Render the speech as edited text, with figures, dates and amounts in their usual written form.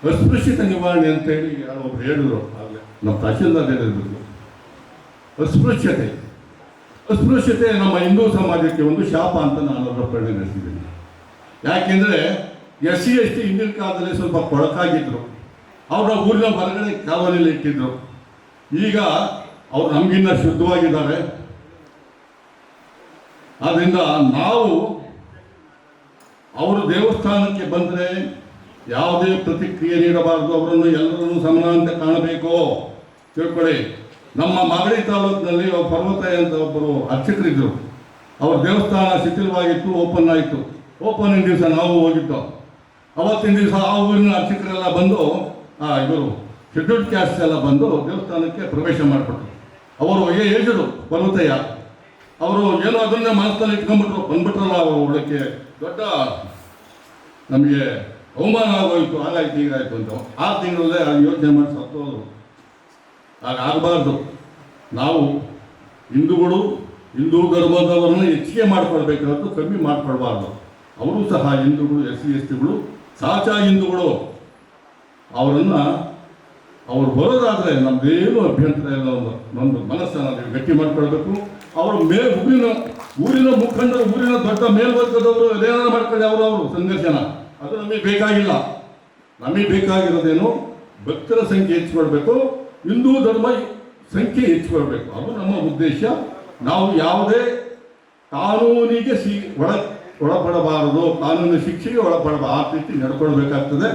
ಅಸ್ಪೃಶ್ಯತೆ ನಿವಾರಣೆ ಅಂತೇಳಿ ಯಾರೊಬ್ರು ಹೇಳಿದ್ರು. ಆಗಲೇ ನಮ್ಮ ತಹಶೀಲ್ದಾರ್ ಹೇಳಿದ್ರು, ಅಸ್ಪೃಶ್ಯತೆ ನಮ್ಮ ಹಿಂದೂ ಸಮಾಜಕ್ಕೆ ಒಂದು ಶಾಪ ಅಂತ ನಾನು ಅದರ ಪರಿಗಣಿಸಿದ್ದೀನಿ. ಯಾಕೆಂದರೆ SC/ST ಹಿಂದಿನ ಕಾಲದಲ್ಲಿ ಸ್ವಲ್ಪ ಕೊಳಕಾಗಿದ್ದರು. ಅವರ ಊರಿನ ಹೊರಗಡೆ ಕಾವಲಿಯಲ್ಲಿ ಇಟ್ಟಿದ್ರು. ಈಗ ಅವ್ರು ನಮಗಿನ್ನ ಶುದ್ಧವಾಗಿದ್ದಾರೆ. ಆದ್ದರಿಂದ ನಾವು ಅವರು ದೇವಸ್ಥಾನಕ್ಕೆ ಬಂದರೆ ಯಾವುದೇ ಪ್ರತಿಕ್ರಿಯೆ ನೀಡಬಾರದು. ಅವರನ್ನು ಎಲ್ಲರನ್ನು ಸಮಾನಂತೆ ಕಾಣಬೇಕು. ತಿಳ್ಕೊಳ್ಳಿ, ನಮ್ಮ ಮಾಗಡಿ ತಾಲೂಕಿನಲ್ಲಿ ಪರ್ವತಯ್ಯ ಅಂತ ಒಬ್ಬರು ಅರ್ಚಕರಿದ್ದರು. ಅವ್ರ ದೇವಸ್ಥಾನ ಶಿಥಿಲವಾಗಿತ್ತು, ಓಪನ್ ಆಯಿತು. ಓಪನಿಂಗ್ ದಿವಸ ನಾವು ಹೋಗಿದ್ದು. ಅವತ್ತಿನ ದಿವಸ ಆ ಊರಿನ ಅರ್ಚಕರೆಲ್ಲ ಬಂದು ಇವರು ಶೆಡ್ಯೂಲ್ಡ್ ಕ್ಯಾಸ್ಟ್ ಎಲ್ಲ ಬಂದು ದೇವಸ್ಥಾನಕ್ಕೆ ಪ್ರವೇಶ ಮಾಡಿಕೊಟ್ರು. ಅವರು ಏಜರು ಪರ್ವತಯ್ಯ. ಅವರು ಏನೋ ಅದನ್ನೇ ಮನಸ್ಸಲ್ಲಿ ಇಟ್ಕೊಂಡ್ಬಿಟ್ರು. ಬಂದ್ಬಿಟ್ರಲ್ಲ ಅವರು ಒಳಕ್ಕೆ ದೊಡ್ಡ ನಮಗೆ ಅವಮಾನ ಆಗೋಯ್ತು, ಹಾಗಾಯ್ತು ಹೀಗಾಯ್ತು ಅಂತ. 6 ತಿಂಗಳಲ್ಲೇ ಯೋಚನೆ ಮಾಡಿ ಸತ್ತೋದ್ರು. ಹಾಗಾಗಬಾರ್ದು. ನಾವು ಹಿಂದೂಗಳು ಹಿಂದೂ ಧರ್ಮದವರನ್ನು ಹೆಚ್ಚಿಗೆ ಮಾಡ್ಕೊಳ್ಬೇಕಾದ್ರು ಕಮ್ಮಿ ಮಾಡ್ಕೊಳ್ಬಾರ್ದು. ಅವರು ಸಹ ಹಿಂದೂಗಳು, SC/STಗಳು ಸಾಚಾ ಹಿಂದೂಗಳು. ಅವರನ್ನು ಅವ್ರು ಬರೋದಾದರೆ ನಮ್ಮದೇನು ಅಭ್ಯಂತರ ಇಲ್ಲ. ಒಂದು ಮನಸ್ಸನ್ನು ನೀವು ಗಟ್ಟಿ ಮಾಡ್ಕೊಳ್ಬೇಕು. ಅವರು ಊರಿನ ಮುಖಂಡರು, ಊರಿನ ದೊಡ್ಡ ಮೇಲ್ವರ್ಗದವರು ಅದೇನಾದ್ರು ಮಾಡ್ಕೊಳ್ಳಿ, ಅವರು ಸಂಘರ್ಷನ, ಅದು ನಮಗೆ ಬೇಕಾಗಿಲ್ಲ. ನಮಗೆ ಬೇಕಾಗಿರೋದೇನು, ಭಕ್ತರ ಸಂಖ್ಯೆ ಹೆಚ್ಚಿಕೊಳ್ಬೇಕು, ಹಿಂದೂ ಧರ್ಮ ಸಂಖ್ಯೆ ಹೆಚ್ಚಿಕೊಳ್ಬೇಕು. ಅದು ನಮ್ಮ ಉದ್ದೇಶ. ನಾವು ಯಾವುದೇ ಕಾನೂನಿಗೆ ಒಳಪಡಬಾರದು, ಕಾನೂನು ಶಿಕ್ಷೆಗೆ ಒಳಪಡಬಾರದು. ಆ ರೀತಿ ನಡ್ಕೊಳ್ಬೇಕಾಗ್ತದೆ.